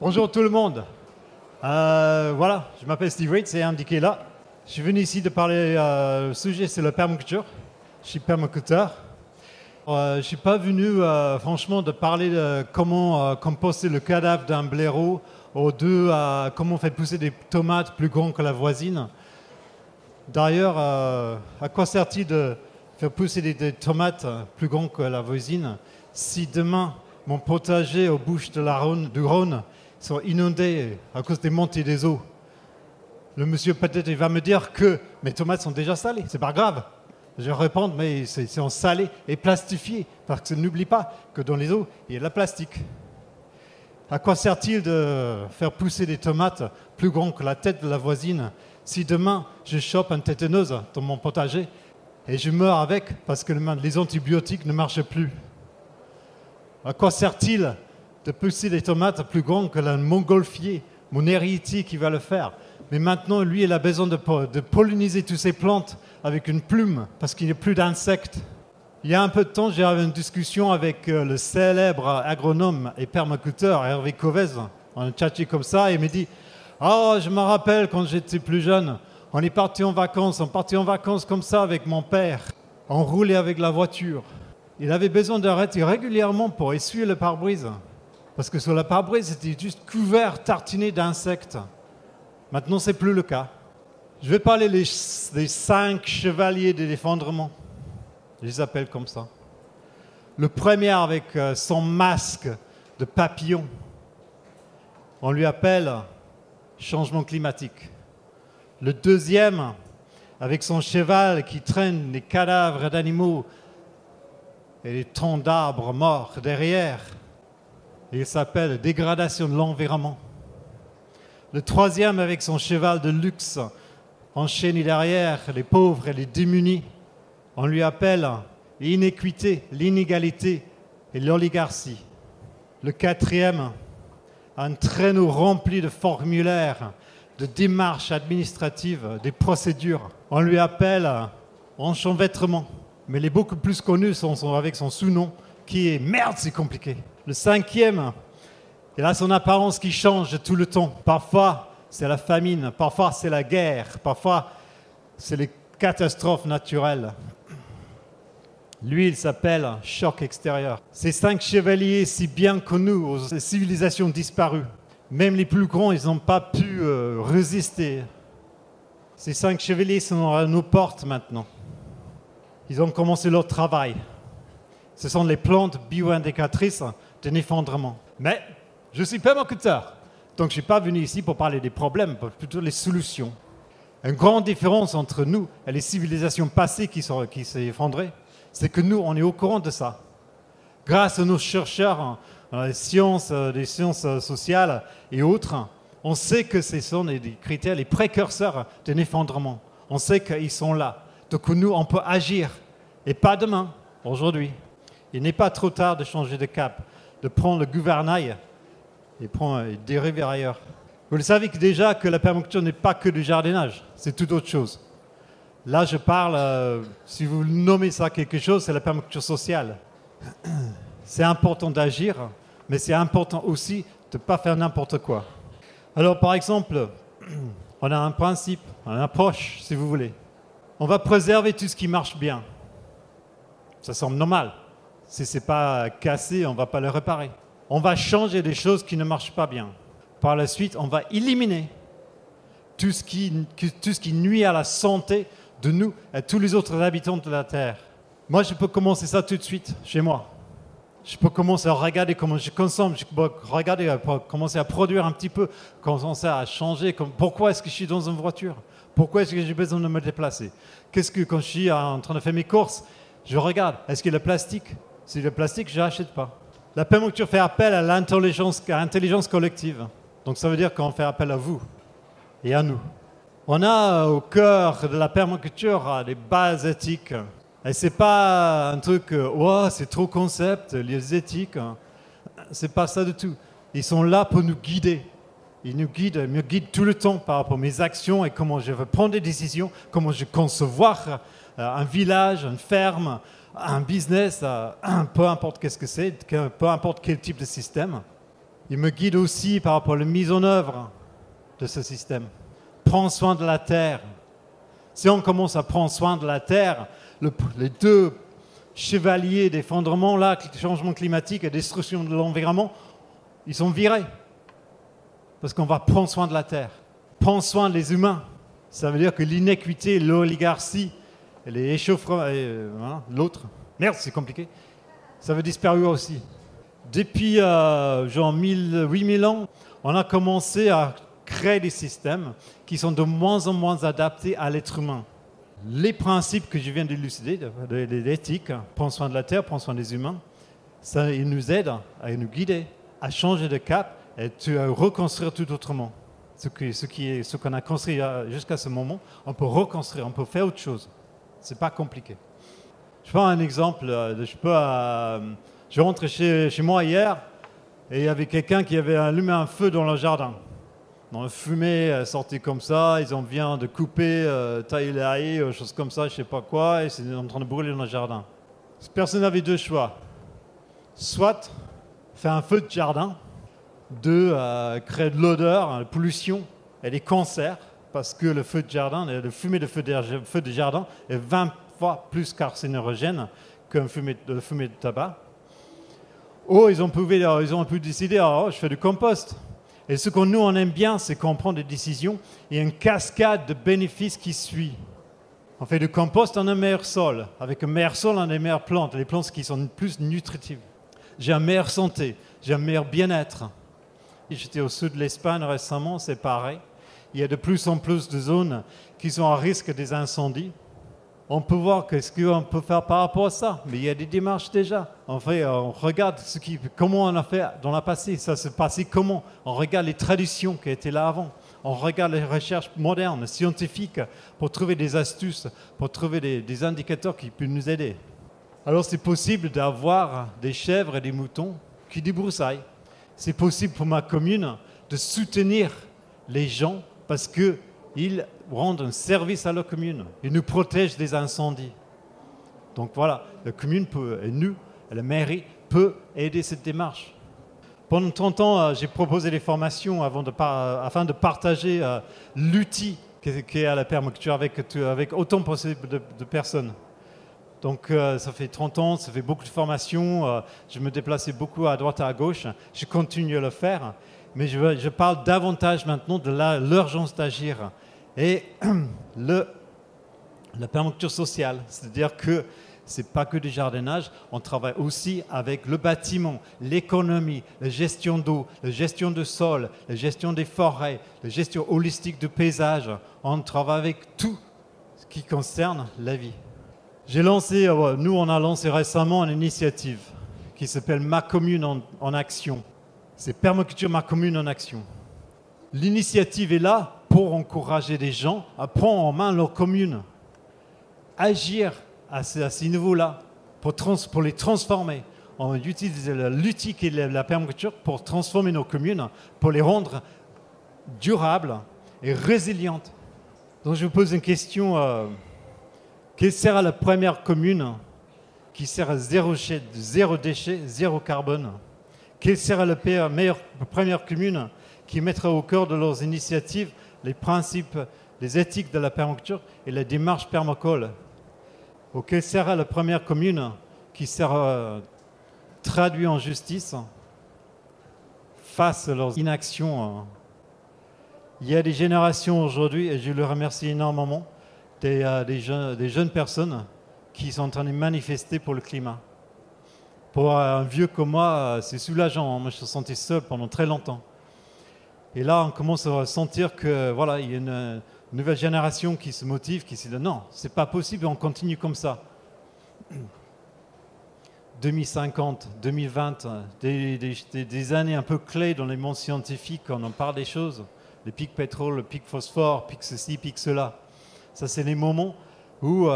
Bonjour tout le monde. Voilà, je m'appelle Steve Reid, c'est indiqué là. Je suis venu ici de parler, le sujet c'est la permaculture. Je suis permaculteur. Je ne suis pas venu franchement de parler de comment composter le cadavre d'un blaireau ou de comment on fait pousser des tomates plus grandes que la voisine. D'ailleurs, à quoi sert-il de faire pousser des tomates plus grandes que la voisine si demain mon potager aux bouches du Rhône sont inondés à cause des montées des eaux? Le monsieur peut-être il va me dire que mes tomates sont déjà salées, c'est pas grave. Je vais répondre, mais c'est salé et plastifié, parce que n'oublie pas que dans les eaux, il y a de la plastique. À quoi sert-il de faire pousser des tomates plus grandes que la tête de la voisine si demain je chope une tétaneuse dans mon potager et je meurs avec parce que les antibiotiques ne marchent plus? À quoi sert-il de pousser des tomates plus grandes que le montgolfier, mon héritier qui va le faire? Mais maintenant, lui, il a besoin de polliniser toutes ces plantes avec une plume parce qu'il n'y a plus d'insectes. Il y a un peu de temps, j'ai eu une discussion avec le célèbre agronome et permaculteur Hervé Covez. On a tchatché comme ça et il me dit « Oh, je me rappelle quand j'étais plus jeune, on est parti en vacances comme ça avec mon père. On roulait avec la voiture. Il avait besoin d'arrêter régulièrement pour essuyer le pare-brise. Parce que sur le pare-brise, c'était juste couvert, tartiné d'insectes. Maintenant, ce n'est plus le cas. Je vais parler des 5 chevaliers de l'effondrement. Je les appelle comme ça. Le premier avec son masque de papillon. On lui appelle changement climatique. Le deuxième avec son cheval qui traîne les cadavres d'animaux et les troncs d'arbres morts derrière. Il s'appelle dégradation de l'environnement. Le troisième avec son cheval de luxe enchaîné derrière les pauvres et les démunis. On lui appelle l'inéquité, l'inégalité et l'oligarchie. Le quatrième, un traîneau rempli de formulaires, de démarches administratives, des procédures. On lui appelle enchevêtrement. Mais les beaucoup plus connus sont avec son sous-nom qui est « Merde, c'est compliqué ». Le cinquième, il a son apparence qui change tout le temps. Parfois, c'est la famine, parfois c'est la guerre, parfois c'est les catastrophes naturelles. Lui, il s'appelle choc extérieur. Ces 5 chevaliers si bien connus aux civilisations disparues, même les plus grands, ils n'ont pas pu résister. Ces 5 chevaliers sont à nos portes maintenant. Ils ont commencé leur travail. Ce sont les plantes bio-indicatrices d'un effondrement. Mais je suis permaculteur, donc je ne suis pas venu ici pour parler des problèmes, mais plutôt des solutions. Une grande différence entre nous et les civilisations passées qui s'est effondrées, c'est que nous, on est au courant de ça. Grâce à nos chercheurs dans les sciences sociales et autres, on sait que ce sont des critères, les précurseurs d'un effondrement. On sait qu'ils sont là. Donc nous, on peut agir. Et pas demain, aujourd'hui. Il n'est pas trop tard de changer de cap, de prendre le gouvernail et dériver ailleurs. Vous le savez déjà que la permaculture n'est pas que du jardinage, c'est tout autre chose. Là, je parle, si vous nommez ça quelque chose, c'est la permaculture sociale. C'est important d'agir, mais c'est important aussi de ne pas faire n'importe quoi. Alors, par exemple, on a un principe, une approche, si vous voulez. On va préserver tout ce qui marche bien. Ça semble normal. Si ce n'est pas cassé, on ne va pas le réparer. On va changer des choses qui ne marchent pas bien. Par la suite, on va éliminer tout ce qui nuit à la santé de nous et tous les autres habitants de la Terre. Moi, je peux commencer ça tout de suite, chez moi. Je peux commencer à regarder comment je consomme, je peux commencer à produire un petit peu, commencer à changer. Pourquoi est-ce que je suis dans une voiture? Pourquoi est-ce que j'ai besoin de me déplacer? Quand je suis en train de faire mes courses, je regarde, est-ce qu'il y a le plastique? Si il y a le plastique, je n'achète pas. La permaculture fait appel à l'intelligence collective. Donc ça veut dire qu'on fait appel à vous et à nous. On a au cœur de la permaculture des bases éthiques. Et ce n'est pas un truc, oh, c'est trop concept, les éthiques. C'est pas ça du tout. Ils sont là pour nous guider. Ils me guident tout le temps par rapport à mes actions et comment je veux prendre des décisions, comment je veux concevoir un village, une ferme, un business, peu importe qu'est-ce que c'est, peu importe quel type de système. Il me guide aussi par rapport à la mise en œuvre de ce système. Prends soin de la terre. Si on commence à prendre soin de la terre, les deux chevaliers d'effondrement, là, changement climatique et destruction de l'environnement, ils sont virés. Parce qu'on va prendre soin de la terre. Prendre soin des humains. Ça veut dire que l'inéquité, l'oligarchie, et les échauffements, voilà, l'autre, merde, c'est compliqué, ça veut disparaître aussi. Depuis genre 8000 ans, on a commencé à créer des systèmes qui sont de moins en moins adaptés à l'être humain. Les principes que je viens d'élucider, de l'éthique, prendre soin de la terre, prendre soin des humains, ça, ils nous aident à nous guider, à changer de cap et à reconstruire tout autrement. Ce qu'on a construit jusqu'à ce moment, on peut reconstruire, on peut faire autre chose. C'est pas compliqué. Je prends un exemple. Je rentre chez moi hier et il y avait quelqu'un qui avait allumé un feu dans le jardin. Dans la fumée sortait comme ça, ils ont vient de couper, tailler les haies, choses comme ça, je sais pas quoi, et c'est en train de brûler dans le jardin. Cette personne avait deux choix. Soit faire un feu de jardin, créer de l'odeur, la pollution et des cancers, parce que le feu de jardin, le fumée de feu de jardin est 20 fois plus carcinogène qu'un fumée de tabac. Ou ils ont pu décider, je fais du compost. Et ce qu'on nous on aime bien, c'est qu'on prend des décisions et une cascade de bénéfices qui suit. On fait du compost, on a un meilleur sol. Avec un meilleur sol, on a des meilleures plantes, les plantes qui sont plus nutritives. J'ai une meilleure santé, j'ai un meilleur bien-être. J'étais au sud de l'Espagne récemment, c'est pareil. Il y a de plus en plus de zones qui sont à risque des incendies. On peut voir ce qu'on peut faire par rapport à ça, mais il y a des démarches déjà. En fait, on regarde comment on a fait dans le passé, ça s'est passé comment. On regarde les traditions qui étaient là avant. On regarde les recherches modernes, scientifiques, pour trouver des astuces, pour trouver des indicateurs qui peuvent nous aider. Alors c'est possible d'avoir des chèvres et des moutons qui débroussaillent. C'est possible pour ma commune de soutenir les gens parce qu'ils rendent un service à la commune. Ils nous protègent des incendies. Donc voilà, la commune et nous, la mairie, peut aider cette démarche. Pendant 30 ans, j'ai proposé des formations afin de partager l'outil qui est à la permaculture avec autant possible de personnes. Donc ça fait 30 ans, ça fait beaucoup de formations, je me déplaçais beaucoup à droite et à gauche, je continue à le faire, mais je parle davantage maintenant de l'urgence d'agir. Et la permaculture sociale, c'est-à-dire que ce n'est pas que du jardinage, on travaille aussi avec le bâtiment, l'économie, la gestion d'eau, la gestion du sol, la gestion des forêts, la gestion holistique du paysage. On travaille avec tout ce qui concerne la vie. Nous on a lancé récemment une initiative qui s'appelle Ma Commune en Action. C'est Permaculture Ma Commune en Action. L'initiative est là pour encourager les gens à prendre en main leur commune, agir à ces niveaux-là, pour les transformer. On utilise l'outil qui est la permaculture pour transformer nos communes, pour les rendre durables et résilientes. Donc je vous pose une question, quelle sera la première commune qui sera zéro déchet, zéro carbone? Quelle sera la première commune qui mettra au cœur de leurs initiatives les principes, les éthiques de la permaculture et la démarche permacole? Ou quelle sera la première commune qui sera traduite en justice face à leurs inactions? Il y a des générations aujourd'hui, et je le remercie énormément, des jeunes personnes qui sont en train de manifester pour le climat. Pour un vieux comme moi, c'est soulageant. Moi, je me suis senti seul pendant très longtemps. Et là, on commence à sentir que voilà, il y a une nouvelle génération qui se motive, qui se dit non, c'est pas possible, on continue comme ça. 2050, 2020, des années un peu clés dans les mondes scientifiques, on en parle des choses, les pics pétrole, le pic phosphore, pic ceci, pic cela. Ça, c'est les moments où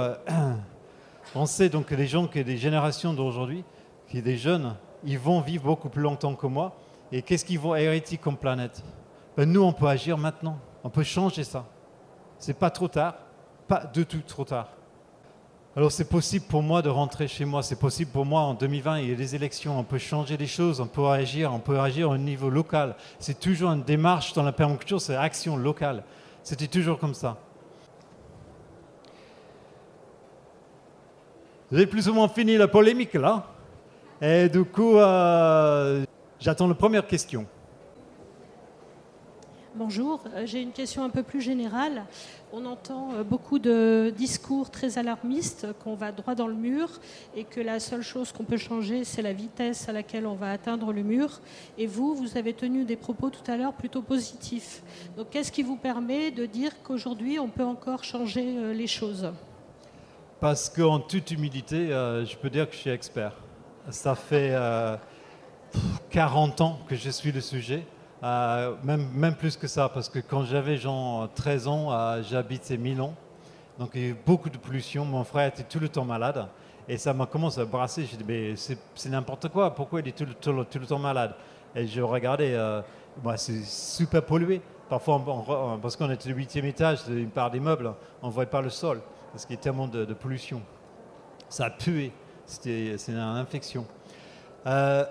on sait donc que des générations d'aujourd'hui, qui des jeunes, ils vont vivre beaucoup plus longtemps que moi. Et qu'est-ce qu'ils vont hériter comme planète? Nous, on peut agir maintenant. On peut changer ça. C'est pas trop tard, pas du tout trop tard. Alors c'est possible pour moi de rentrer chez moi, c'est possible pour moi en 2020, il y a des élections, on peut changer les choses, on peut agir au niveau local. C'est toujours une démarche dans la permaculture, c'est action locale. C'était toujours comme ça. J'ai plus ou moins fini la polémique là. Et du coup, j'attends la première question. Bonjour, j'ai une question un peu plus générale. On entend beaucoup de discours très alarmistes, qu'on va droit dans le mur et que la seule chose qu'on peut changer, c'est la vitesse à laquelle on va atteindre le mur. Et vous avez tenu des propos tout à l'heure plutôt positifs. Donc qu'est-ce qui vous permet de dire qu'aujourd'hui, on peut encore changer les choses ? Parce qu'en toute humilité, je peux dire que je suis expert. Ça fait 40 ans que je suis le sujet. Même plus que ça, parce que quand j'avais genre 13 ans, j'habitais Milan, donc il y a eu beaucoup de pollution, mon frère était tout le temps malade, et ça m'a commencé à brasser, j'ai dit mais c'est n'importe quoi, pourquoi il est tout le temps malade? Et je regardais, c'est super pollué, parfois parce qu'on était au 8e étage, une part des meubles, on ne voyait pas le sol, parce qu'il y a tellement de pollution. Ça a pué, c'est une infection.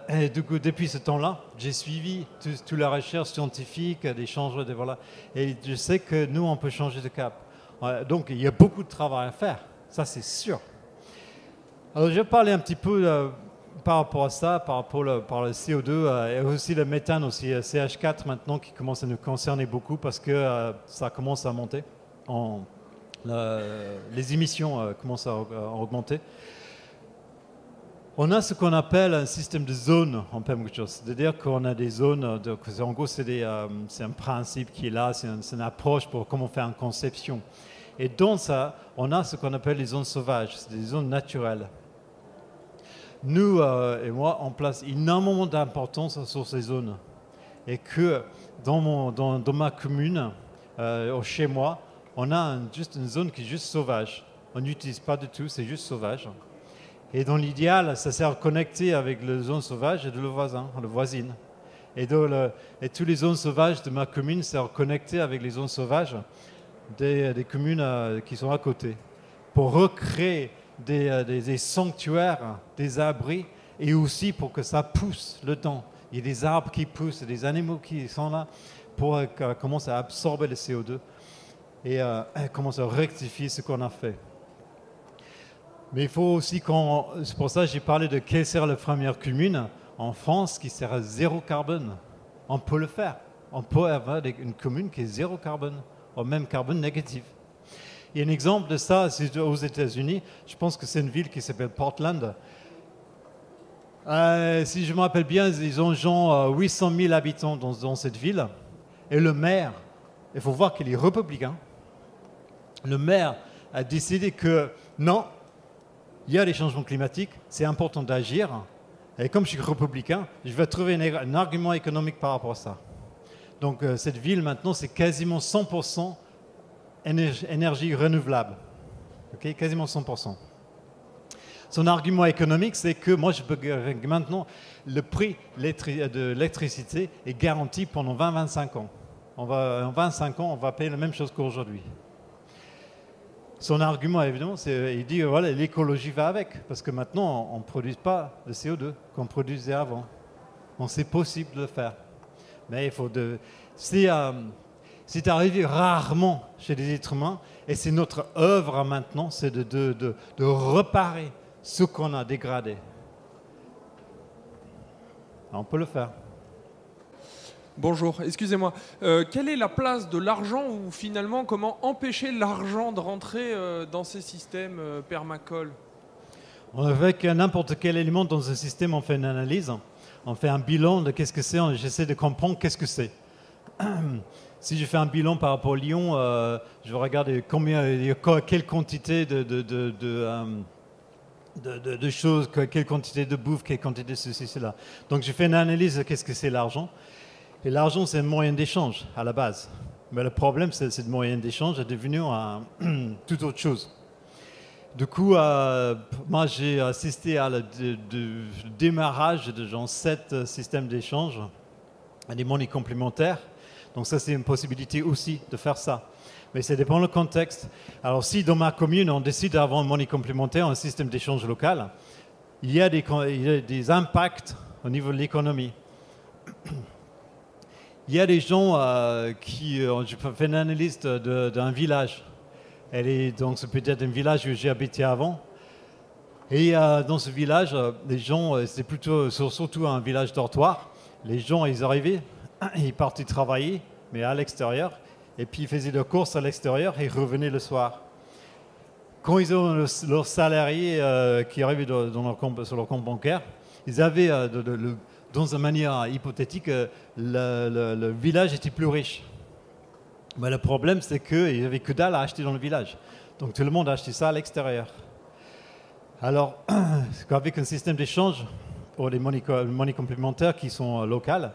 Et du coup, depuis ce temps-là, j'ai suivi toute la recherche scientifique, des changements, voilà, et je sais que nous, on peut changer de cap. Donc, il y a beaucoup de travail à faire, ça c'est sûr. Alors, je vais parler un petit peu par rapport à ça, par rapport par le CO2 et aussi le méthane, aussi CH4 maintenant, qui commence à nous concerner beaucoup parce que ça commence à monter. Les émissions commencent à augmenter. On a ce qu'on appelle un système de zones en permaculture, c'est-à-dire qu'on a des zones, en gros c'est un principe qui est là, c'est une approche pour comment faire une conception. Et dans ça, on a ce qu'on appelle les zones sauvages, c'est des zones naturelles. Nous et moi, on place énormément d'importance sur ces zones. Et que dans ma commune, chez moi, on a juste une zone qui est juste sauvage. On n'utilise pas du tout, c'est juste sauvage. Et dans l'idéal, ça sert à connecter avec les zones sauvages et de le voisine. Et toutes les zones sauvages de ma commune servent à connecter avec les zones sauvages des communes qui sont à côté. Pour recréer des sanctuaires, des abris, et aussi pour que ça pousse le temps. Il y a des arbres qui poussent, des animaux qui sont là pour commencer à absorber le CO2 et commencer à rectifier ce qu'on a fait. Mais il faut aussi c'est pour ça que j'ai parlé de quelle sera la première commune en France qui sera zéro carbone. On peut le faire. On peut avoir une commune qui est zéro carbone, ou même carbone négatif. Il y a un exemple de ça, c'est aux États-Unis. Je pense que c'est une ville qui s'appelle Portland. Si je me rappelle bien, ils ont genre 800 000 habitants dans cette ville. Et le maire, il faut voir qu'il est républicain. Le maire a décidé que non, il y a des changements climatiques, c'est important d'agir. Et comme je suis républicain, je vais trouver un argument économique par rapport à ça. Donc cette ville maintenant, c'est quasiment 100% énergie renouvelable. Okay, quasiment 100%. Son argument économique, c'est que moi, maintenant, le prix de l'électricité est garanti pendant 20-25 ans. En 25 ans, on va payer la même chose qu'aujourd'hui. Son argument, évidemment, il dit voilà, l'écologie va avec, parce que maintenant, on ne produit pas de CO2 qu'on produisait avant. Donc, c'est possible de le faire. Mais il faut c'est arrivé rarement chez les êtres humains, et c'est notre œuvre maintenant, c'est de réparer ce qu'on a dégradé. On peut le faire. Bonjour, excusez-moi. Quelle est la place de l'argent ou finalement comment empêcher l'argent de rentrer dans ces systèmes permacoles ? Avec n'importe quel élément dans un système, on fait une analyse, on fait un bilan de qu'est-ce que c'est, j'essaie de comprendre qu'est-ce que c'est. Si je fais un bilan par rapport à Lyon, je vais regarder quelle quantité de choses, quelle quantité de bouffe, quelle quantité de ceci, cela. Donc je fais une analyse de qu'est-ce que c'est l'argent. Et l'argent, c'est un moyen d'échange à la base. Mais le problème, c'est que ce moyen d'échange est devenu toute autre chose. Du coup, moi, j'ai assisté à le démarrage de 7 systèmes d'échange, des monnaies complémentaires. Donc ça, c'est une possibilité aussi de faire ça. Mais ça dépend du contexte. Alors si dans ma commune, on décide d'avoir une monnaie complémentaire, un système d'échange local, il y a des impacts au niveau de l'économie. Il y a des gens je fais une analyse d'un village. Donc c'est peut-être un village où j'ai habité avant. Et dans ce village, les gens, c'était surtout un village dortoir. Les gens, ils arrivaient, ils partaient travailler, mais à l'extérieur. Et puis ils faisaient leurs courses à l'extérieur et ils revenaient le soir. Quand ils ont leurs salariés qui arrivaient sur leur compte bancaire, ils avaient, dans une manière hypothétique, le village était plus riche. Mais le problème, c'est qu'il n'y avait que dalle à acheter dans le village. Donc tout le monde a acheté ça à l'extérieur. Alors, avec un système d'échange pour les monnaies complémentaires qui sont locales,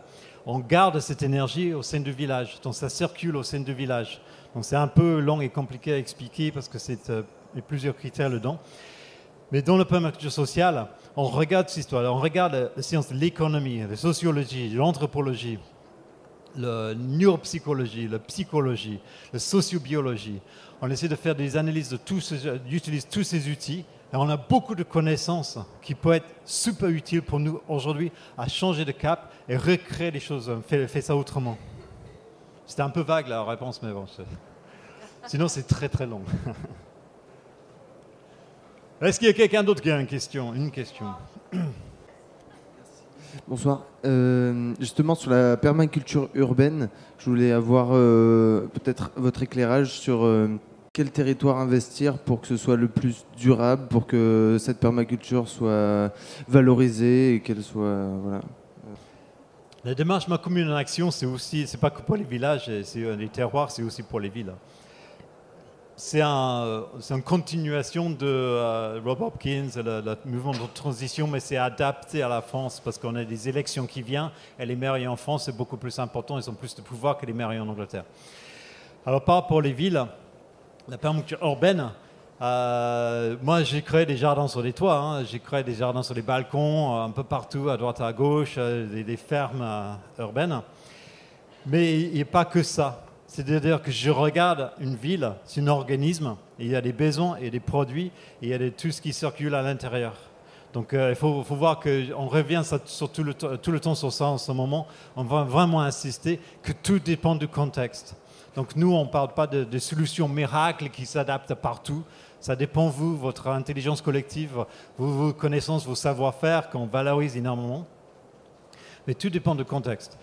on garde cette énergie au sein du village. Donc ça circule au sein du village. Donc c'est un peu long et compliqué à expliquer parce que il y a plusieurs critères dedans. Mais dans le permaculture sociale, on regarde cette histoire, on regarde la science de l'économie, la sociologie, l'anthropologie, la neuropsychologie, la psychologie, la sociobiologie. On essaie de faire des analyses d'utiliser tous ces outils. Et on a beaucoup de connaissances qui peuvent être super utiles pour nous aujourd'hui à changer de cap et recréer des choses, faire ça autrement. C'était un peu vague la réponse, mais bon, sinon c'est très très long. Est-ce qu'il y a quelqu'un d'autre qui a une question? Bonsoir. Justement, sur la permaculture urbaine, je voulais avoir peut-être votre éclairage sur quel territoire investir pour que ce soit le plus durable, pour que cette permaculture soit valorisée et qu'elle soit... voilà. La démarche Ma Commune en Action, c'est pas que pour les villages, les terroirs, c'est aussi pour les villes. C'est une continuation de Rob Hopkins, le mouvement de transition, mais c'est adapté à la France parce qu'on a des élections qui viennent et les mairies en France, c'est beaucoup plus important, ils ont plus de pouvoir que les mairies en Angleterre. Alors par rapport aux villes, la permaculture urbaine, moi j'ai créé des jardins sur les toits, j'ai créé des jardins sur les balcons, un peu partout, à droite à gauche, des fermes urbaines. Mais il n'y a pas que ça. C'est-à-dire que je regarde une ville, c'est un organisme, et il y a des besoins et des produits, et il y a tout ce qui circule à l'intérieur. Donc il faut voir qu'on revient sur tout le temps sur ça en ce moment. On va vraiment insister que tout dépend du contexte. Donc nous, on ne parle pas de solutions miracles qui s'adaptent partout. Ça dépend de vous, votre intelligence collective, vos connaissances, vos savoir-faire qu'on valorise énormément. Mais tout dépend du contexte.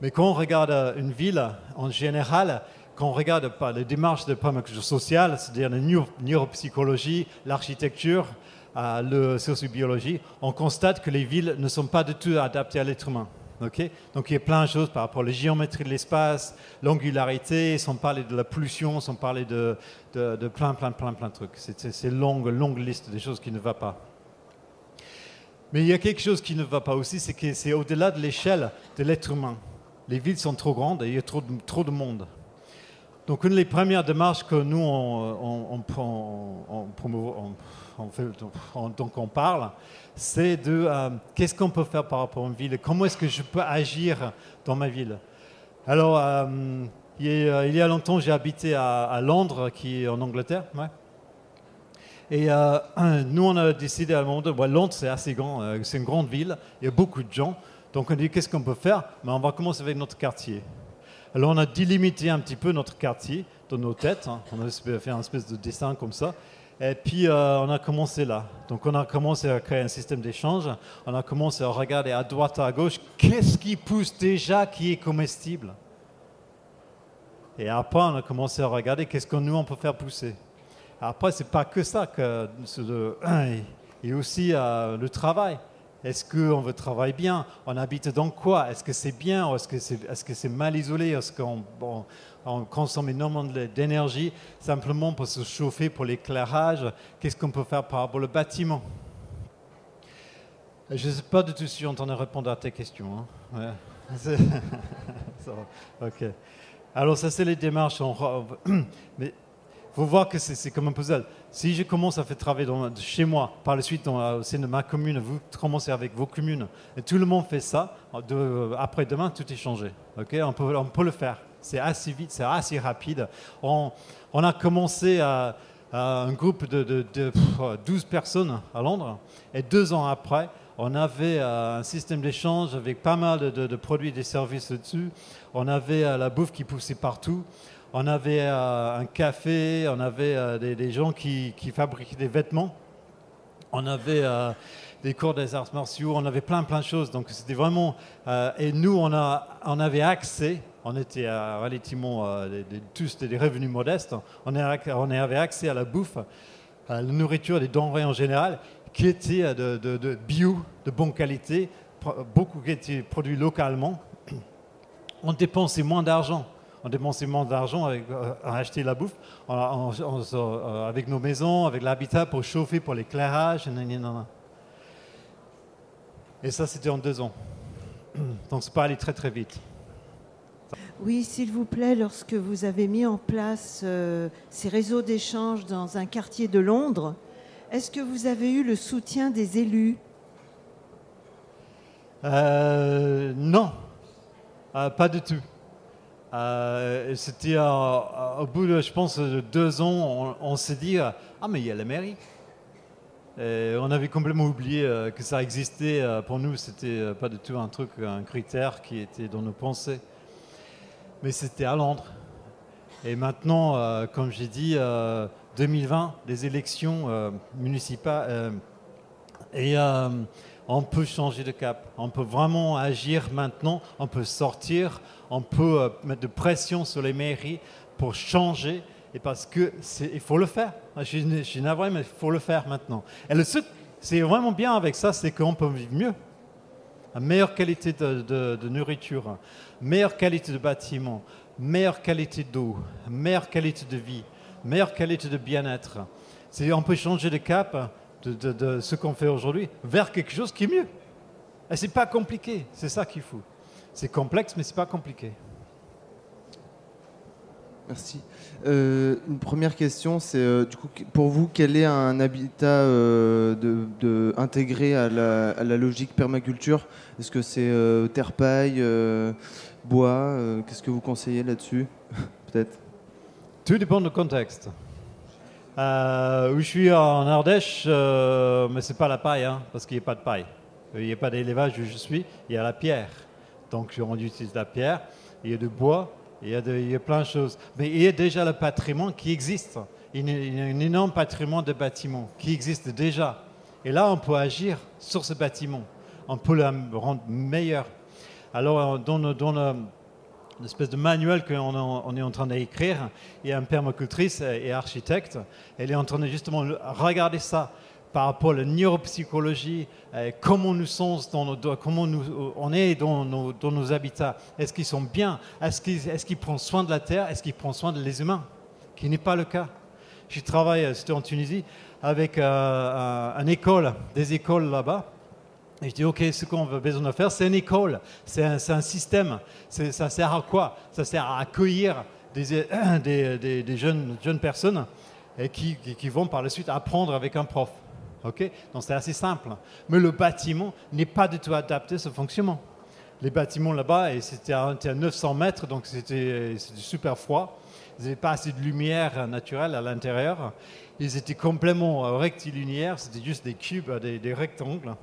Mais quand on regarde une ville, en général, quand on regarde les démarches de permaculture sociale, c'est-à-dire la neuropsychologie, l'architecture, la sociobiologie, on constate que les villes ne sont pas du tout adaptées à l'être humain. Okay? Donc il y a plein de choses par rapport à la géométrie de l'espace, l'angularité, sans parler de la pollution, sans parler de plein de trucs. C'est une longue liste des choses qui ne vont pas. Mais il y a quelque chose qui ne va pas aussi, c'est que c'est au-delà de l'échelle de l'être humain. Les villes sont trop grandes et il y a trop de monde. Donc une des premières démarches que nous on parle, c'est de qu'est-ce qu'on peut faire par rapport à une ville, comment est-ce que je peux agir dans ma ville. Alors il y a longtemps j'ai habité à Londres, qui est en Angleterre, ouais. Et nous on a décidé à un moment donné, Londres c'est assez grand, c'est une grande ville, il y a beaucoup de gens. Donc on a dit qu'est-ce qu'on peut faire? Mais on va commencer avec notre quartier. Alors on a délimité un petit peu notre quartier dans nos têtes. On a fait un espèce de dessin comme ça. Et puis on a commencé là. Donc on a commencé à créer un système d'échange. On a commencé à regarder à droite, à gauche, qu'est-ce qui pousse déjà qui est comestible. Et après on a commencé à regarder qu'est-ce que nous on peut faire pousser. Après c'est pas que ça. Il y a aussi le travail. Est-ce qu'on veut travailler bien? On habite dans quoi? Est-ce que c'est bien? Est-ce que c'est mal isolé? Est-ce qu'on consomme énormément d'énergie simplement pour se chauffer, pour l'éclairage? Qu'est-ce qu'on peut faire par rapport au bâtiment? Je ne sais pas du tout si j'entendais répondre à tes questions. Hein. Ouais. Ça va. Ok. Alors ça, c'est les démarches. Mais il faut voir que c'est comme un puzzle. Si je commence à faire travailler chez moi, par la suite au sein de ma commune, vous commencez avec vos communes, et tout le monde fait ça, après-demain, tout est changé. Okay? On peut le faire. C'est assez vite, c'est assez rapide. On a commencé à un groupe de 12 personnes à Londres, et 2 ans après, on avait un système d'échange avec pas mal de produits et des services dessus. On avait la bouffe qui poussait partout. On avait un café, on avait des gens qui fabriquaient des vêtements. On avait des cours des arts martiaux, on avait plein de choses. Donc c'était vraiment... et nous, on avait accès, on était relativement tous des revenus modestes, on avait accès à la bouffe, à la nourriture, des denrées en général, qui étaient de bio, de bonne qualité, beaucoup qui étaient produits localement. On dépensait moins d'argent. On dépensait moins d'argent à acheter la bouffe, avec nos maisons, avec l'habitat pour chauffer, pour l'éclairage. Et ça, c'était en 2 ans. Donc, c'est pas allé très, très vite. Oui, s'il vous plaît, lorsque vous avez mis en place ces réseaux d'échange dans un quartier de Londres, est-ce que vous avez eu le soutien des élus ? Non, pas du tout. C'était au bout de, je pense, de 2 ans, on s'est dit ah mais il y a la mairie. Et on avait complètement oublié que ça existait. Pour nous, c'était pas du tout un critère qui était dans nos pensées. Mais c'était à Londres. Et maintenant, comme j'ai dit, 2020, les élections municipales, et on peut changer de cap. On peut vraiment agir maintenant. On peut sortir. On peut mettre de pression sur les mairies pour changer. Et parce qu'il faut le faire. Je suis navré, mais il faut le faire maintenant. Et le truc, c'est vraiment bien avec ça, c'est qu'on peut vivre mieux. Une meilleure qualité de nourriture, meilleure qualité de bâtiment, meilleure qualité d'eau, meilleure qualité de vie, meilleure qualité de bien-être. On peut changer de cap de ce qu'on fait aujourd'hui vers quelque chose qui est mieux. Et c'est pas compliqué, c'est ça qu'il faut. C'est complexe, mais c'est pas compliqué. Merci. Une première question, c'est du coup, pour vous, quel est un habitat intégré à la logique permaculture ? Est-ce que c'est terre-paille, bois ? Qu'est-ce que vous conseillez là-dessus ? Peut-être. Tout dépend du contexte. Où je suis en Ardèche, mais c'est pas la paille, hein, parce qu'il n'y a pas de paille. Il n'y a pas d'élevage où je suis, il y a la pierre. Donc on utilise la pierre, il y a du bois. Il y a plein de choses. Mais il y a déjà le patrimoine qui existe. Il y a un énorme patrimoine de bâtiments qui existe déjà. Et là, on peut agir sur ce bâtiment. On peut le rendre meilleur. Alors, dans l'espèce de manuel qu'on est en train d'écrire, il y a une permacultrice et architecte. Elle est en train de justement regarder ça par rapport à la neuropsychologie, comment nous sommes, comment on est dans nos habitats. Est-ce qu'ils sont bien ? Est-ce qu'ils prennent soin de la terre ? Est-ce qu'ils prennent soin des humains ? Qui n'est pas le cas. Je travaille, c'était en Tunisie, avec une école, des écoles là-bas. Et je dis, OK, ce qu'on a besoin de faire, c'est une école, c'est un système. Ça sert à quoi ? Ça sert à accueillir des jeunes personnes et qui vont par la suite apprendre avec un prof. Okay, donc c'est assez simple. Mais le bâtiment n'est pas du tout adapté à ce fonctionnement. Les bâtiments là-bas, c'était à 900 mètres, donc c'était super froid. Ils n'avaient pas assez de lumière naturelle à l'intérieur. Ils étaient complètement rectilinéaires, c'était juste des cubes, des rectangles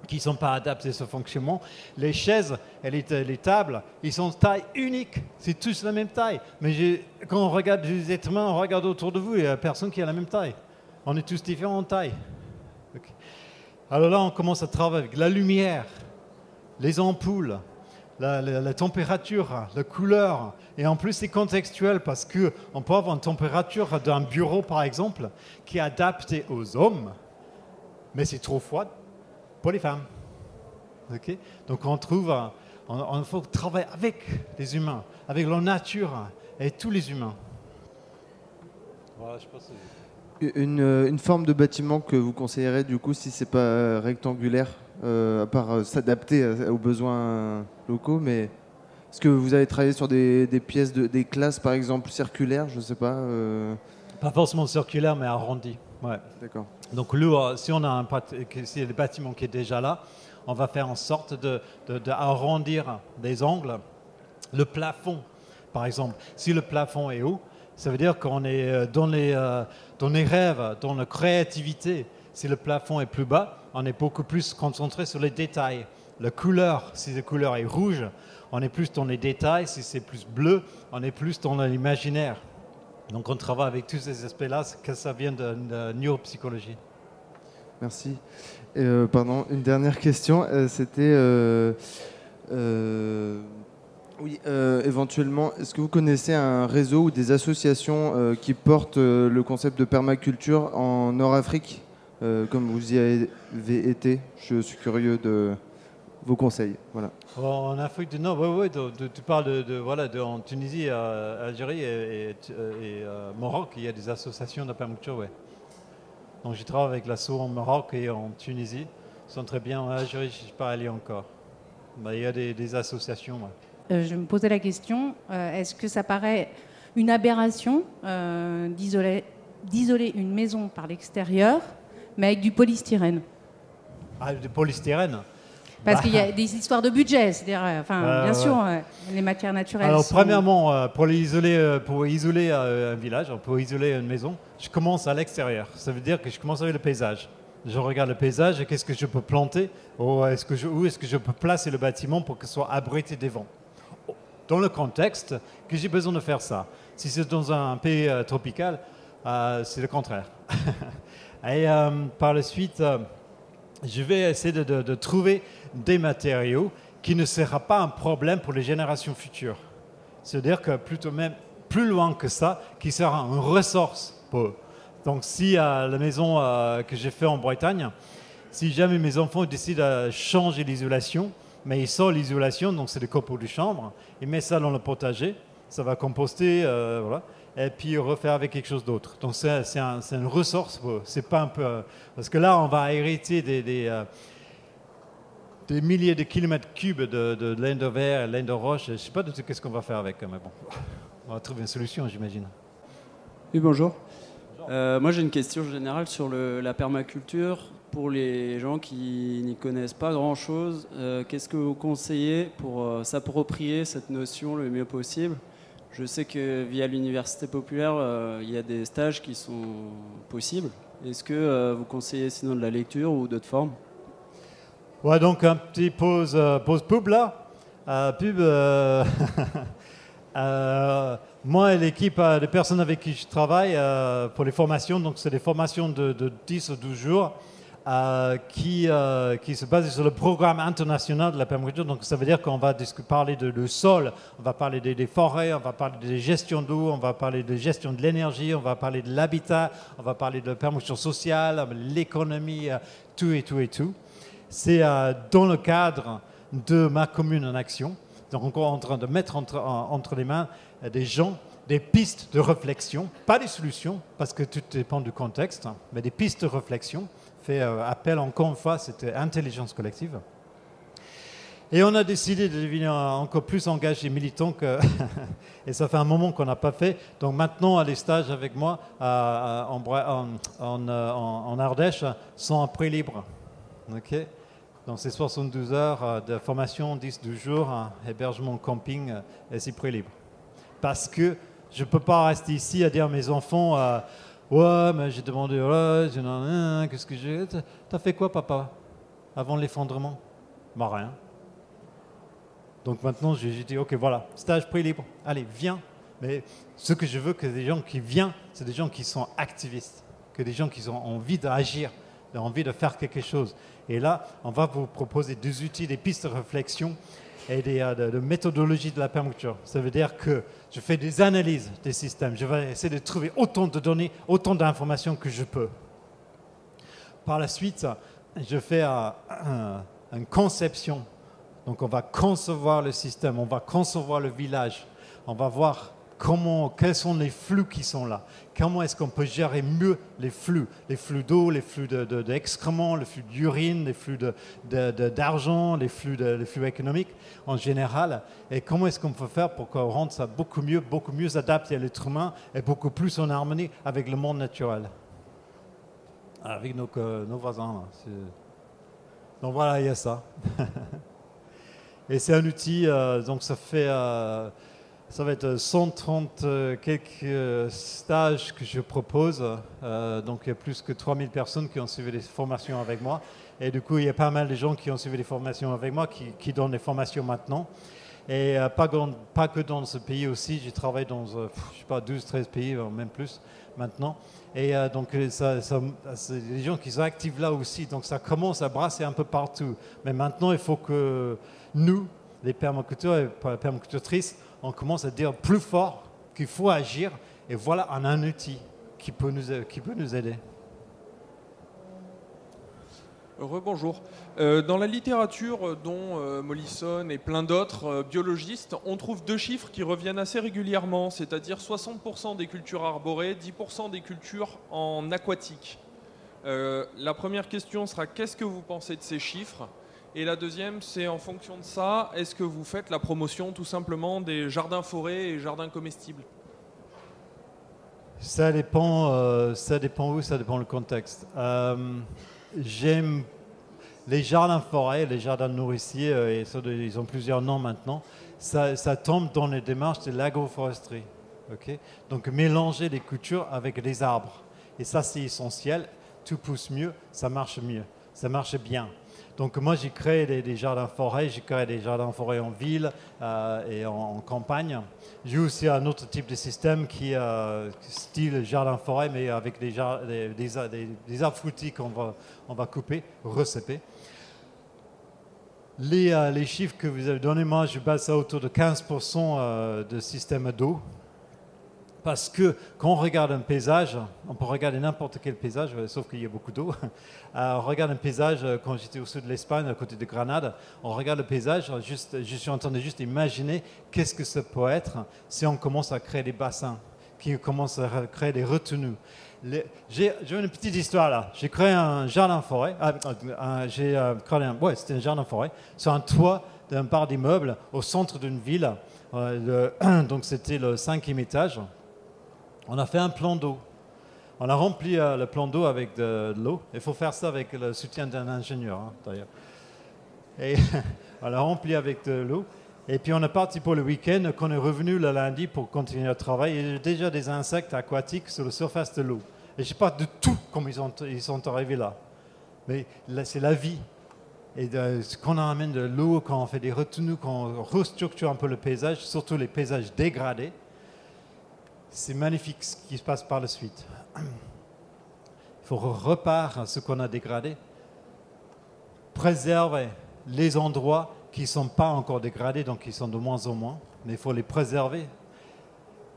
qui ne sont pas adaptés à ce fonctionnement. Les chaises et les tables, ils sont de taille unique. C'est tous la même taille. Mais quand on regarde les êtres humains, on regarde autour de vous, il n'y a personne qui a la même taille. On est tous différents en taille. Okay. Alors là, on commence à travailler avec la lumière, les ampoules, la température, la couleur. Et en plus, c'est contextuel parce qu'on peut avoir une température d'un bureau, par exemple, qui est adaptée aux hommes, mais c'est trop froid pour les femmes. Okay? Donc on trouve, il faut travailler avec les humains, avec la nature et tous les humains. Voilà, je pense que une forme de bâtiment que vous conseillerez du coup si c'est pas rectangulaire, à part s'adapter aux besoins locaux, mais est-ce que vous avez travaillé sur des pièces, des classes par exemple circulaires, je sais pas Pas forcément circulaire, mais arrondi. Ouais. D'accord. Donc si on a le bâtiment qui est déjà là, on va faire en sorte d'arrondir des angles. Le plafond, Par exemple, si le plafond est haut, ça veut dire qu'on est dans les rêves, dans la créativité. Si le plafond est plus bas, on est beaucoup plus concentré sur les détails. La couleur, si la couleur est rouge, on est plus dans les détails. Si c'est plus bleu, on est plus dans l'imaginaire. Donc on travaille avec tous ces aspects-là, que ça vient de neuropsychologie. Merci. Pardon, une dernière question. C'était... oui, éventuellement, est-ce que vous connaissez un réseau ou des associations qui portent le concept de permaculture en Nord-Afrique, comme vous y avez été? Je suis curieux de vos conseils. Voilà. En Afrique du Nord, oui, tu parles en Tunisie, Algérie et Maroc, il y a des associations de permaculture, oui. Donc je travaille avec l'ASSO en Maroc et en Tunisie. Ils sont très bien. En Algérie, je ne suis pas allé encore. Il y a des associations. Ouais. Je me posais la question, est-ce que ça paraît une aberration d'isoler une maison par l'extérieur, mais avec du polystyrène? Ah, du polystyrène? Parce qu'il y a des histoires de budget, c'est-à-dire, bien sûr, les matières naturelles. Alors, premièrement, pour isoler un village, pour isoler une maison, je commence à l'extérieur. Ça veut dire que je commence avec le paysage. Je regarde le paysage et qu'est-ce que je peux planter, où est-ce que je peux placer le bâtiment pour que ce soit abrité des vents. Dans le contexte que j'ai besoin de faire ça. Si c'est dans un pays tropical, c'est le contraire. Et par la suite, je vais essayer de trouver des matériaux qui ne sera pas un problème pour les générations futures. C'est-à-dire que plutôt même plus loin que ça, qui sera une ressource pour eux. Donc si la maison que j'ai fait en Bretagne, si jamais mes enfants décident de changer l'isolation, mais ils sortent l'isolation, donc c'est des copeaux de chambre, ils mettent ça dans le potager, ça va composter, voilà, et puis refaire avec quelque chose d'autre. Donc c'est une ressource pour eux. C'est pas un peu... parce que là, on va hériter des milliers de kilomètres cubes de laine de verre, laine de roche. Je ne sais pas du tout qu'est-ce qu'on va faire avec, mais bon, on va trouver une solution, j'imagine. Oui, bonjour. Moi, j'ai une question générale sur la permaculture. Pour les gens qui n'y connaissent pas grand-chose, qu'est-ce que vous conseillez pour s'approprier cette notion le mieux possible? Je sais que via l'université populaire, il y a des stages qui sont possibles. Est-ce que vous conseillez sinon de la lecture ou d'autres formes? Ouais, donc un petit pause pub là. Moi et l'équipe de personnes avec qui je travaille pour les formations, donc c'est des formations de 10 ou 12 jours qui se basent sur le programme international de la permaculture. Donc ça veut dire qu'on va parler de sol, on va parler des forêts, on va parler de gestion d'eau, on va parler de gestion de l'énergie, on va parler de l'habitat, on va parler de permaculture sociale, l'économie, tout et tout et tout. C'est dans le cadre de ma commune en action. Donc on est en train de mettre entre les mains des gens des pistes de réflexion, pas des solutions, parce que tout dépend du contexte, mais des pistes de réflexion. Fait appel encore une fois, c'était intelligence collective. Et on a décidé de devenir encore plus engagés militants et ça fait un moment qu'on n'a pas fait. Donc maintenant, les stages avec moi en Ardèche sont en prix libre. Okay. Donc c'est 72 heures de formation, 10-12 jours, hébergement camping et c'est prix libre. Parce que je ne peux pas rester ici à dire à mes enfants ouais, mais j'ai demandé, qu'est-ce que j'ai... T'as fait quoi, papa, avant l'effondrement? Bah, rien. Donc maintenant, j'ai dit, ok, voilà, stage prix libre, allez, viens. Mais ce que je veux, que des gens qui viennent, c'est des gens qui sont activistes, que des gens qui ont envie d'agir, envie de faire quelque chose. Et là, on va vous proposer des outils, des pistes de réflexion et de méthodologie de la permaculture. Ça veut dire que je fais des analyses des systèmes. Je vais essayer de trouver autant de données, autant d'informations que je peux. Par la suite, je fais une conception. Donc on va concevoir le système, on va concevoir le village. On va voir quels sont les flux qui sont là. Comment est-ce qu'on peut gérer mieux les flux d'eau, les flux d'excréments, les flux d'urine, les flux d'argent, les flux économiques en général. Et comment est-ce qu'on peut faire pour qu'on rende ça beaucoup mieux adapté à l'être humain et beaucoup plus en harmonie avec le monde naturel, avec nos voisins. Là. Donc voilà, il y a ça. Et c'est un outil, donc ça fait... Ça va être 130 quelques stages que je propose. Donc il y a plus que 3000 personnes qui ont suivi des formations avec moi. Et du coup, il y a pas mal de gens qui ont suivi des formations avec moi, qui donnent des formations maintenant. Et pas que dans ce pays aussi. J'ai travaillé dans, je sais pas, 12-13 pays, même plus maintenant. Et donc, c'est des gens qui sont actifs là aussi. Donc, ça commence à brasser un peu partout. Mais maintenant, il faut que nous, les permaculteurs et permacultrices, on commence à dire plus fort qu'il faut agir. Et voilà un outil qui peut nous aider. Rebonjour. Dans la littérature, dont Mollison et plein d'autres biologistes, on trouve deux chiffres qui reviennent assez régulièrement, c'est-à-dire 60% des cultures arborées, 10% des cultures en aquatique. La première question sera qu'est-ce que vous pensez de ces chiffres? Et la deuxième, c'est en fonction de ça, est-ce que vous faites la promotion tout simplement des jardins forêts et jardins comestibles? Ça dépend où, ça dépend le contexte. J'aime les jardins forêts, les jardins nourriciers, et ils ont plusieurs noms maintenant. Ça tombe dans les démarches de l'agroforesterie. Okay? Donc mélanger les cultures avec les arbres. Et ça, c'est essentiel. Tout pousse mieux, ça marche bien. Donc moi, j'ai créé des jardins forêts, j'ai créé des jardins forêts en ville et en campagne. J'ai aussi un autre type de système qui est style jardin forêt, mais avec des arbres fruitiers qu'on va couper, recéper. Les chiffres que vous avez donnés, moi, je base ça autour de 15% de système d'eau. Parce que quand on regarde un paysage, on peut regarder n'importe quel paysage, sauf qu'il y a beaucoup d'eau. On regarde un paysage, quand j'étais au sud de l'Espagne, à côté de Grenade, on regarde le paysage, je suis en train de juste imaginer qu'est-ce que ça peut être si on commence à créer des bassins, qui commence à créer des retenues. J'ai une petite histoire là. J'ai créé un jardin forêt, c'était un jardin forêt, sur un toit d'un bar d'immeubles au centre d'une ville. Donc c'était le 5e étage. On a fait un plan d'eau. On a rempli le plan d'eau avec de l'eau. Il faut faire ça avec le soutien d'un ingénieur, d'ailleurs. Et on l'a rempli avec de l'eau. Et puis on est parti pour le week-end, qu'on est revenu le lundi pour continuer le travail. Il y a déjà des insectes aquatiques sur la surface de l'eau. Et je ne sais pas de tout comment ils sont arrivés là. Mais là, c'est la vie. Et quand on amène de l'eau, quand on fait des retenues, quand on restructure un peu le paysage, surtout les paysages dégradés, c'est magnifique ce qui se passe par la suite. Il faut repartir ce qu'on a dégradé, préserver les endroits qui ne sont pas encore dégradés, donc qui sont de moins en moins, mais il faut les préserver.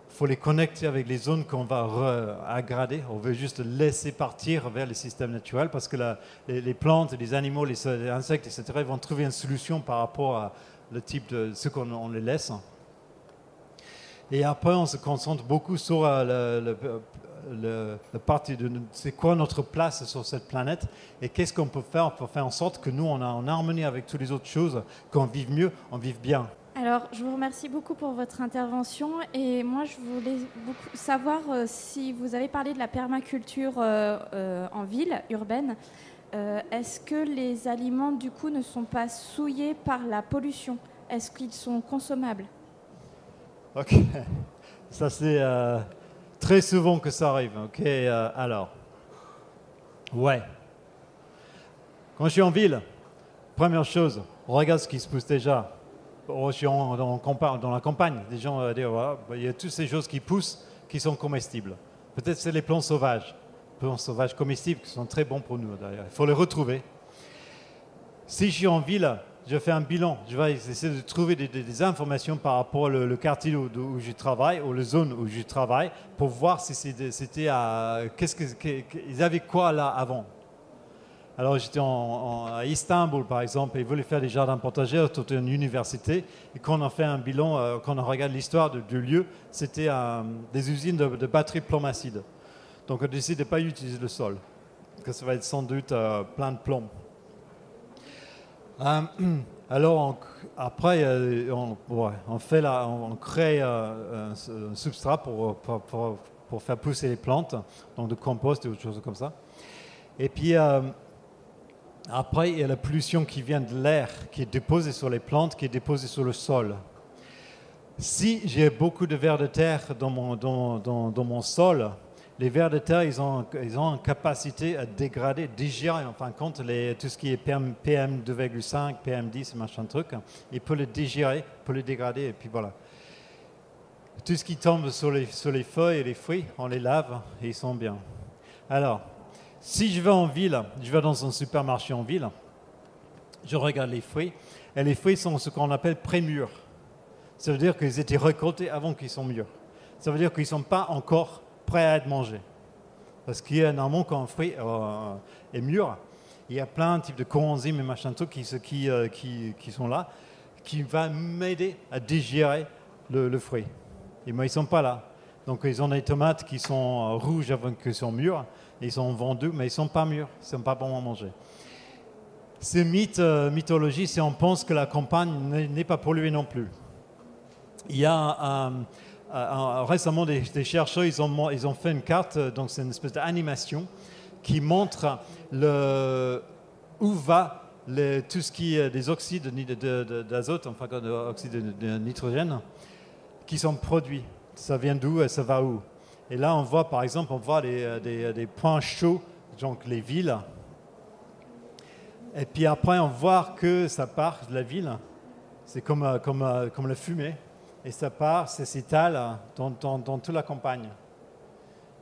Il faut les connecter avec les zones qu'on va aggrader. On veut juste laisser partir vers le système naturel parce que les plantes, les animaux, les insectes, etc., ils vont trouver une solution par rapport à le type de ce qu'on les laisse. Et après, on se concentre beaucoup sur la partie de c'est quoi notre place sur cette planète et qu'est-ce qu'on peut faire pour faire en sorte que nous, on est en harmonie avec toutes les autres choses, qu'on vive mieux, on vive bien. Alors, je vous remercie beaucoup pour votre intervention et moi, je voulais savoir si vous avez parlé de la permaculture en ville, urbaine. Est-ce que les aliments, du coup, ne sont pas souillés par la pollution? Est-ce qu'ils sont consommables? Ok, ça c'est très souvent que ça arrive. Ok, alors, ouais. Quand je suis en ville, première chose, on regarde ce qui se pousse déjà. Je suis dans la campagne, des gens disent voilà, il y a toutes ces choses qui poussent qui sont comestibles. Peut-être c'est les plants sauvages comestibles qui sont très bons pour nous d'ailleurs. Il faut les retrouver. Si je suis en ville, je fais un bilan. Je vais essayer de trouver des informations par rapport au quartier où je travaille, ou les zones où je travaille, pour voir si c'était ils avaient quoi là avant. Alors j'étais à Istanbul par exemple, et ils voulaient faire des jardins potagers autour d'une université. Et quand on a fait un bilan, quand on regarde l'histoire du lieu, c'était des usines de batteries plomb-acide. Donc on décide de ne pas utiliser le sol, parce que ça va être sans doute plein de plomb. Alors après, on crée un substrat pour faire pousser les plantes, donc de compost et autre chose comme ça. Et puis après, il y a la pollution qui vient de l'air, qui est déposée sur les plantes, qui est déposée sur le sol. Si j'ai beaucoup de vers de terre dans mon sol, les vers de terre, ils ont une capacité à dégrader, digérer, en fin de compte, tout ce qui est PM2,5, PM10, machin truc, il peut le digérer, peut le dégrader, et puis voilà. Tout ce qui tombe sur les feuilles et les fruits, on les lave et ils sont bien. Alors, si je vais en ville, je vais dans un supermarché en ville, je regarde les fruits, et les fruits sont ce qu'on appelle pré-mûrs. Ça veut dire qu'ils étaient récoltés avant qu'ils soient mûrs. Ça veut dire qu'ils ne sont pas encore prêts à être mangés. Parce qu'il y a normalement quand un fruit est mûr, il y a plein de types de coenzymes et machin trucs qui sont là, qui vont m'aider à digérer le fruit. Et moi, ils ne sont pas là. Donc, ils ont des tomates qui sont rouges avant qu'ils soient mûrs. Ils sont vendus, mais ils ne sont pas mûrs. Ils ne sont pas bons à manger. C'est mythologie, c'est on pense que la campagne n'est pas polluée non plus. Il y a récemment des chercheurs, ils ont fait une carte, donc c'est une espèce d'animation qui montre où va tout ce qui est des oxydes d'azote, enfin des oxydes de nitrogène, qui sont produits. Ça vient d'où et ça va où. Et là, on voit par exemple, des points chauds, donc les villes. Et puis après, on voit que ça part de la ville. C'est comme la fumée. Et ça part, ça s'étale dans toute la campagne.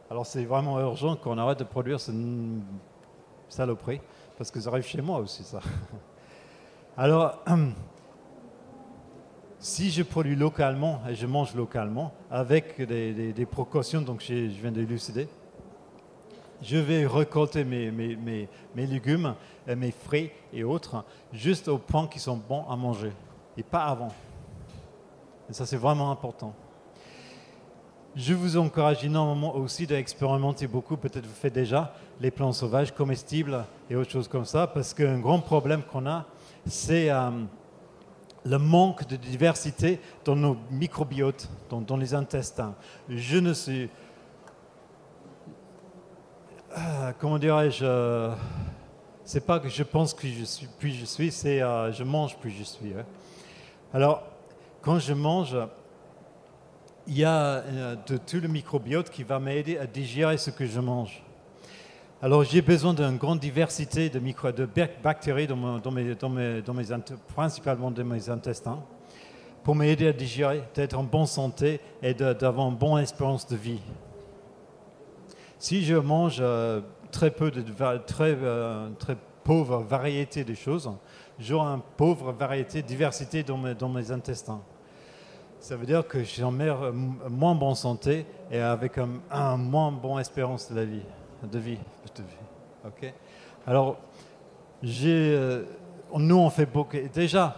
Alors c'est vraiment urgent qu'on arrête de produire cette saloperie, parce que ça arrive chez moi aussi, ça. Alors, si je produis localement et je mange localement, avec des précautions, donc je viens d'élucider, je vais récolter mes légumes, mes fruits et autres, juste au point qu'ils sont bons à manger, et pas avant. Et ça, c'est vraiment important. Je vous encourage énormément aussi d'expérimenter beaucoup, peut-être vous faites déjà, les plantes sauvages, comestibles et autres choses comme ça, parce qu'un grand problème qu'on a, c'est le manque de diversité dans nos microbiotes, dans les intestins. Je ne suis... comment dirais-je, c'est pas que je pense que je suis, puis je suis, c'est je mange, puis je suis. Hein. Alors, quand je mange, il y a de tout le microbiote qui va m'aider à digérer ce que je mange. Alors, j'ai besoin d'une grande diversité de bactéries principalement dans mes intestins, pour m'aider à digérer, d'être en bonne santé et d'avoir une bonne espérance de vie. Si je mange très pauvre variété de choses, j'aurai une pauvre diversité dans mes intestins. Ça veut dire que j'ai une moins bonne santé et avec un moins bonne espérance de vie. Okay? Alors, nous on fait beaucoup. Déjà,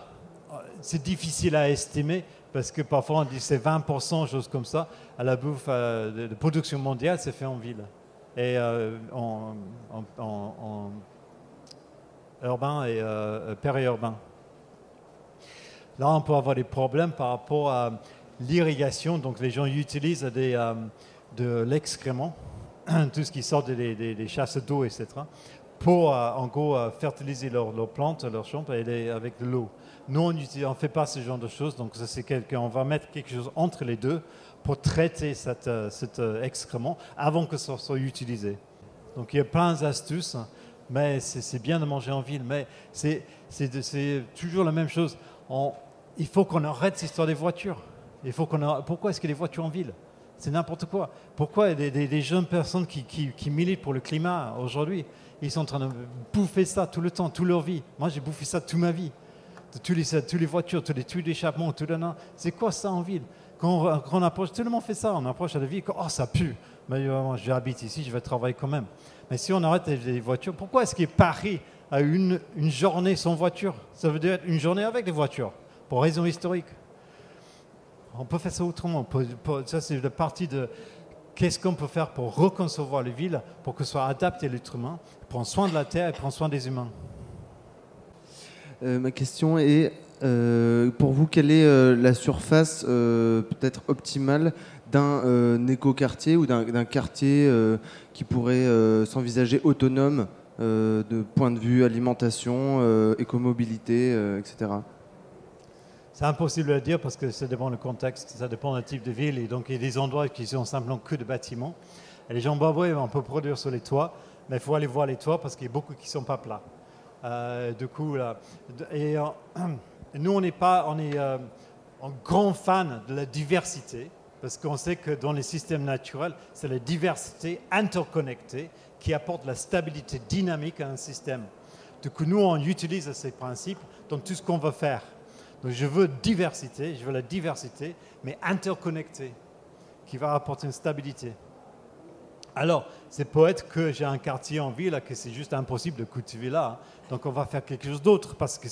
c'est difficile à estimer parce que parfois on dit c'est 20%, choses comme ça. À la bouffe de production mondiale, c'est fait en ville et en urbain et périurbain. Là, on peut avoir des problèmes par rapport à l'irrigation. Donc, les gens utilisent de l'excrément, tout ce qui sort des chasses d'eau, etc., pour, en gros, fertiliser leurs plantes, leurs champs avec de l'eau. Nous, on ne fait pas ce genre de choses. Donc, on va mettre quelque chose entre les deux pour traiter cet excrément avant que ça soit utilisé. Donc, il y a plein d'astuces, mais c'est bien de manger en ville. Mais c'est toujours la même chose. Il faut qu'on arrête cette histoire des voitures. Pourquoi est-ce qu'il y a des voitures en ville? C'est n'importe quoi. Pourquoi des jeunes personnes qui militent pour le climat aujourd'hui, ils sont en train de bouffer ça tout le temps, toute leur vie. Moi, j'ai bouffé ça toute ma vie. Toutes les voitures, tous les tuyaux d'échappement, tout le temps. C'est quoi ça en ville? Quand on approche, tout le monde fait ça. On approche à la ville, oh ça pue. Mais j'habite ici, je vais travailler quand même. Mais si on arrête les voitures, pourquoi est-ce que Paris a une journée sans voiture? Ça veut dire une journée avec des voitures, pour raison historique. On peut faire ça autrement. Ça, c'est la partie de qu'est-ce qu'on peut faire pour reconcevoir les villes, pour que ce soit adapté à l'être humain, prendre soin de la terre et prendre soin des humains. Ma question est, pour vous, quelle est la surface peut-être optimale d'un écoquartier ou d'un quartier qui pourrait s'envisager autonome de point de vue alimentation, écomobilité, etc. C'est impossible à dire parce que ça dépend du contexte, ça dépend du type de ville. Et donc, il y a des endroits qui sont simplement que de bâtiments. Et les gens, bah oui, on peut produire sur les toits, mais il faut aller voir les toits parce qu'il y a beaucoup qui ne sont pas plats. Du coup, là, et nous, on est un grand fan de la diversité parce qu'on sait que dans les systèmes naturels, c'est la diversité interconnectée qui apporte la stabilité dynamique à un système. Du coup, nous, on utilise ces principes dans tout ce qu'on veut faire. Donc, je veux la diversité, mais interconnectée, qui va apporter une stabilité. Alors, c'est peut être que j'ai un quartier en ville, que c'est juste impossible de cultiver là. Donc, on va faire quelque chose d'autre, parce que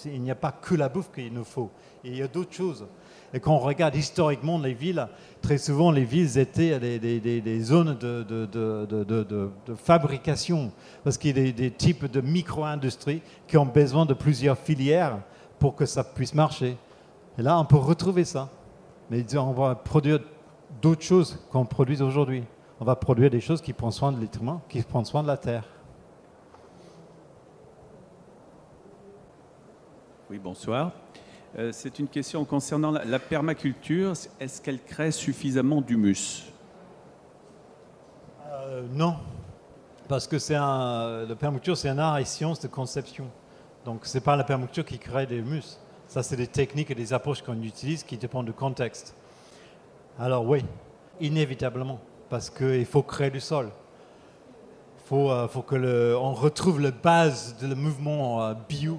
il n'y a pas que la bouffe qu'il nous faut. Il y a d'autres choses. Et quand on regarde historiquement les villes, très souvent, les villes étaient des zones de fabrication, parce qu'il y a des types de micro-industries qui ont besoin de plusieurs filières pour que ça puisse marcher. Et là, on peut retrouver ça. Mais on va produire d'autres choses qu'on produit aujourd'hui. On va produire des choses qui prennent soin de l'être humain, qui prennent soin de la terre. Oui, bonsoir. C'est une question concernant la permaculture. Est-ce qu'elle crée suffisamment d'humus? Non, parce que la permaculture, c'est un art et science de conception. Donc, ce n'est pas la permaculture qui crée des humus. Ça, c'est des techniques et des approches qu'on utilise qui dépendent du contexte. Alors oui, inévitablement, parce qu'il faut créer du sol. Il faut qu'on retrouve la base du mouvement bio.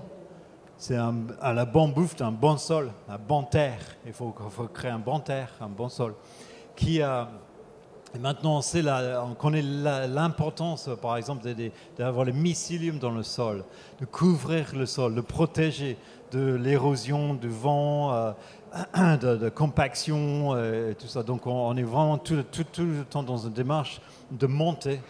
C'est à la bonne bouffe, un bon sol, un bon terre. Il faut créer un bon terre, un bon sol. Et maintenant, on connaît l'importance, par exemple, d'avoir le mycélium dans le sol, de couvrir le sol, de protéger de l'érosion, du vent, de compaction, et tout ça. Donc, on est vraiment tout le temps dans une démarche de monter,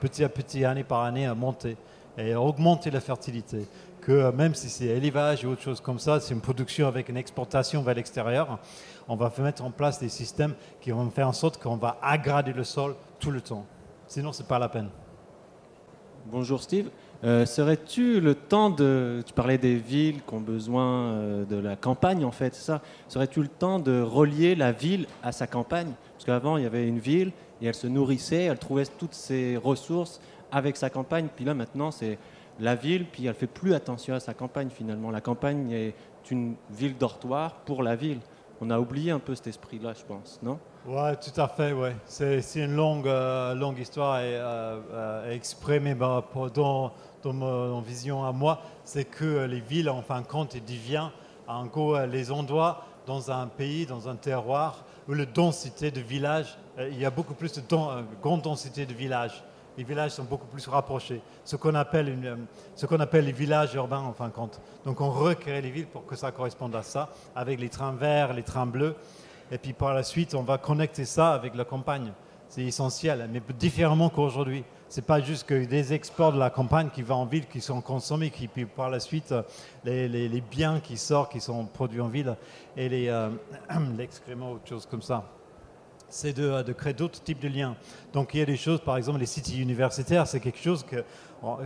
petit à petit, année par année, à monter et à augmenter la fertilité. Que même si c'est élevage ou autre chose comme ça, c'est une production avec une exportation vers l'extérieur, on va mettre en place des systèmes qui vont faire en sorte qu'on va aggrader le sol tout le temps. Sinon, ce n'est pas la peine. Bonjour Steve. Serais-tu le temps de... Tu parlais des villes qui ont besoin de la campagne, en fait, c'est ça. Serais-tu le temps de relier la ville à sa campagne? Parce qu'avant, il y avait une ville et elle se nourrissait, elle trouvait toutes ses ressources avec sa campagne. Puis là, maintenant, c'est la ville, puis elle ne fait plus attention à sa campagne, finalement. La campagne est une ville dortoir pour la ville. On a oublié un peu cet esprit-là, je pense, non? Oui, tout à fait, ouais. C'est une longue histoire à exprimer dans mon vision à moi. C'est que les villes, en fin de compte, ils deviennent en gros les endroits dans un pays, dans un terroir, où la densité de villages, il y a beaucoup plus de grande densité de villages. Les villages sont beaucoup plus rapprochés, ce qu'on appelle les villages urbains en fin de compte. Donc on recrée les villes pour que ça corresponde à ça, avec les trains verts, les trains bleus, et puis par la suite on va connecter ça avec la campagne. C'est essentiel, mais différemment qu'aujourd'hui. C'est pas juste que des exports de la campagne qui vont en ville, qui sont consommés, qui puis par la suite les biens qui sortent, qui sont produits en ville, et l'excrément, autre chose comme ça. C'est de créer d'autres types de liens. Donc il y a des choses, par exemple les sites universitaires, c'est quelque chose que,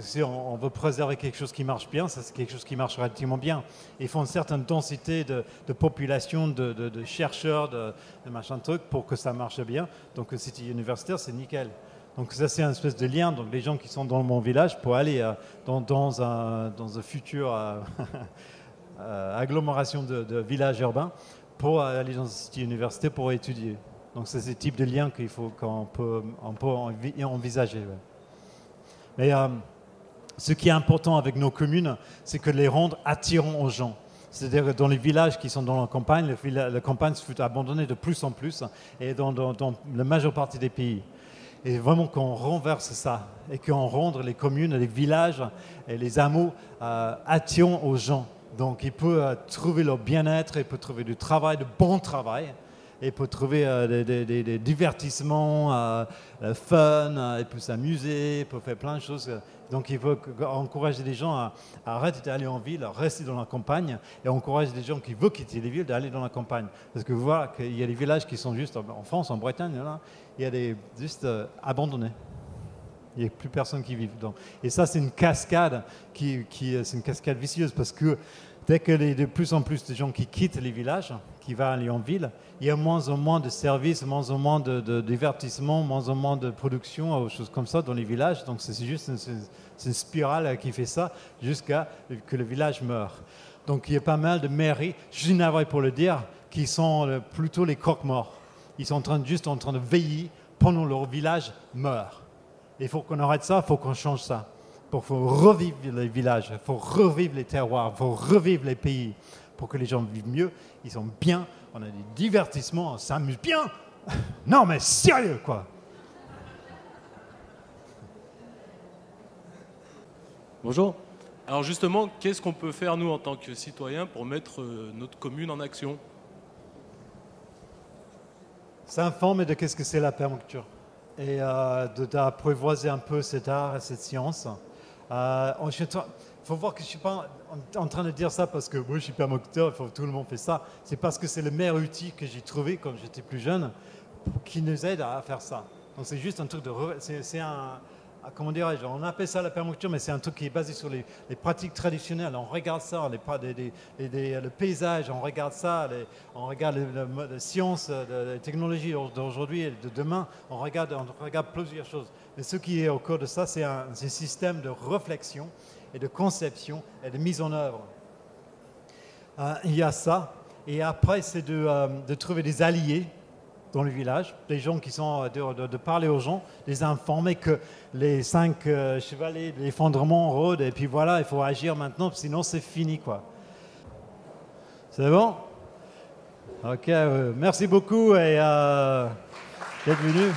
si on veut préserver quelque chose qui marche bien, ça c'est quelque chose qui marche relativement bien. Ils font une certaine densité de population, de chercheurs, de machin de trucs pour que ça marche bien. Donc le site universitaire, c'est nickel. Donc ça c'est un espèce de lien. Donc les gens qui sont dans mon village pour aller dans un futur agglomération de villages urbains pour aller dans un site universitaire pour étudier. Donc c'est ce type de lien qu'on peut envisager. Ouais. Mais ce qui est important avec nos communes, c'est que les rendre attirants aux gens. C'est-à-dire que dans les villages qui sont dans la campagne, la campagne se fait abandonner de plus en plus, et dans la majeure partie des pays. Et vraiment qu'on renverse ça, et qu'on rende les communes, les villages et les hameaux attirants aux gens. Donc ils peuvent trouver leur bien-être, ils peuvent trouver du travail, de bon travail. Et pour trouver des divertissements, fun, il peut s'amuser, il peut faire plein de choses. Donc il faut encourager les gens à arrêter d'aller en ville, à rester dans la campagne, et encourager les gens qui veulent quitter les villes d'aller dans la campagne. Parce que vous voyez qu'il y a des villages qui sont juste, en France, en Bretagne, là, il y a juste abandonnés. Il n'y a plus personne qui vit dedans. Et ça, c'est une cascade c'est une cascade vicieuse parce que Dès que de plus en plus de gens qui quittent les villages, qui vont aller en ville, il y a moins en moins de services, moins en moins de divertissement, moins en moins de production, ou choses comme ça dans les villages. Donc c'est juste une spirale qui fait ça jusqu'à que le village meure. Donc il y a pas mal de mairies, je suis navré pour le dire, qui sont plutôt les croque-morts. Ils sont juste en train de veiller pendant que leur village meurt. Il faut qu'on arrête ça, il faut qu'on change ça. Il faut revivre les villages, il faut revivre les terroirs, il faut revivre les pays pour que les gens vivent mieux, ils sont bien, on a des divertissements, on s'amuse bien. Non mais sérieux quoi. Bonjour. Alors justement, qu'est-ce qu'on peut faire nous en tant que citoyens pour mettre notre commune en action? S'informer de qu'est-ce que c'est la permaculture et d'apprivoiser un peu cet art et cette science. Il faut voir que je ne suis pas en train de dire ça parce que moi je suis permaculteur, tout le monde fait ça. C'est parce que c'est le meilleur outil que j'ai trouvé quand j'étais plus jeune qui nous aide à faire ça. Donc c'est juste un truc de... Comment dirais-je? On appelle ça la permaculture, mais c'est un truc qui est basé sur les pratiques traditionnelles. On regarde ça, le paysage, on regarde ça, on regarde les sciences, les technologies d'aujourd'hui et de demain. On regarde plusieurs choses. Mais ce qui est au cœur de ça, c'est un système de réflexion et de conception et de mise en œuvre. Il y a ça. Et après, c'est de trouver des alliés dans le village, des gens qui sont de parler aux gens, les informer que les 5 chevaliers de l'effondrement rôdent et puis voilà, il faut agir maintenant, sinon c'est fini quoi. C'est bon? Ok, merci beaucoup et d'être venu.